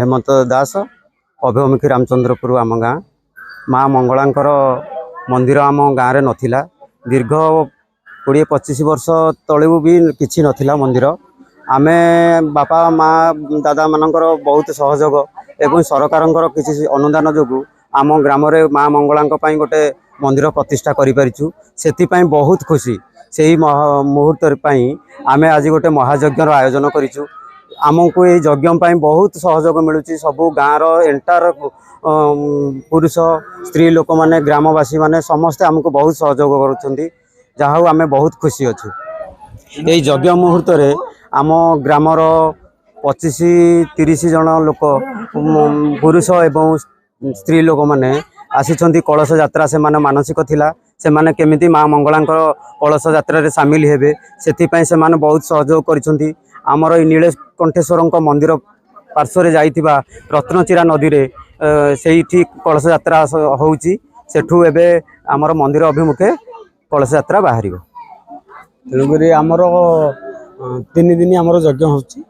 हेमंत दास अभिमुखी रामचंद्रपुर आम गाँ माँ मंगलांकर मंदिर आम गाँव में नथिला दीर्घ 20-25 वर्ष तलू भी किसी नथिला मंदिर आमे बापा माँ दादा मानकर बहुत सहयोग एवं सरकार किसी अनुदान जो आम ग्राम माँ मंगला गोटे मंदिर प्रतिष्ठा करूँ से बहुत खुशी से ही मुहूर्त आमे आज गोटे महायज्ञर आयोजन करूँ आमको ये यज्ञ बहुत सहयोग मिलूँ सबू गाँव एंटार पुरुष स्त्री लोक मैंने ग्रामवासी मैंने समस्ते आमको बहुत सहयोग करूँ आमे बहुत खुशी अच्छु ये यज्ञ मुहूर्त आम ग्रामर 25-30 जन लोक पुरुष एवं स्त्री लोक मैंने आसी कलश यात्रा से मानसिक थिला से माने केमिति माँ मंगलांकर कलश यात्रा सामिल हेबे से माने बहुत सहयोग करिसेंती आमर ई नीलकंठेश्वर मंदिर पार्श्व जाइथिबा रत्नचिरा नदी रे सेही ठीक कलश यात्रा होउची सेठू एबे आमर मंदिर अभिमुखे कलश यात्रा बाहरिबो तेणुकरी आमर 3 दिन आमर यज्ञ होउची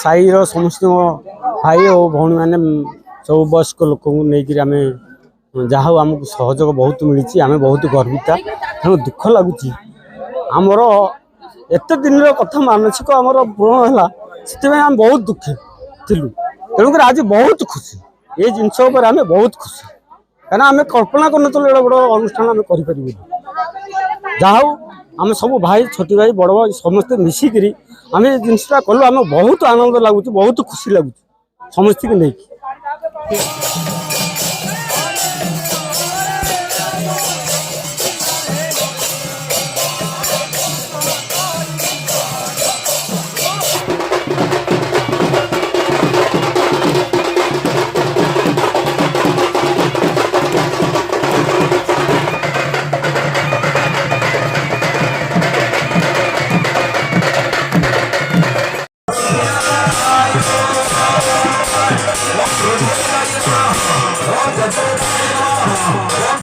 साई समस्त भाई और भौणी मैंने सब वयस्क लोक नहीं आम जहाँ आमको सहयोग बहुत मिली आम बहुत गर्विता तेणु दुख लगुच आमर एत दिन कथा मानसिक आमर पूर्ण है से आम बहुत दुखे थिलु तेणुक आज बहुत खुशी ये जिनस आम बहुत खुशी कहीं आम कल्पना कर बड़ अनुष्ठान आम कर जहाँ आम सब भाई छोटी भाई बड़ भाई समस्ते मिसिकी आम ये जिनसा कलु आम बहुत आनंद लगुच बहुत खुशी लगुच समस्त की नहीं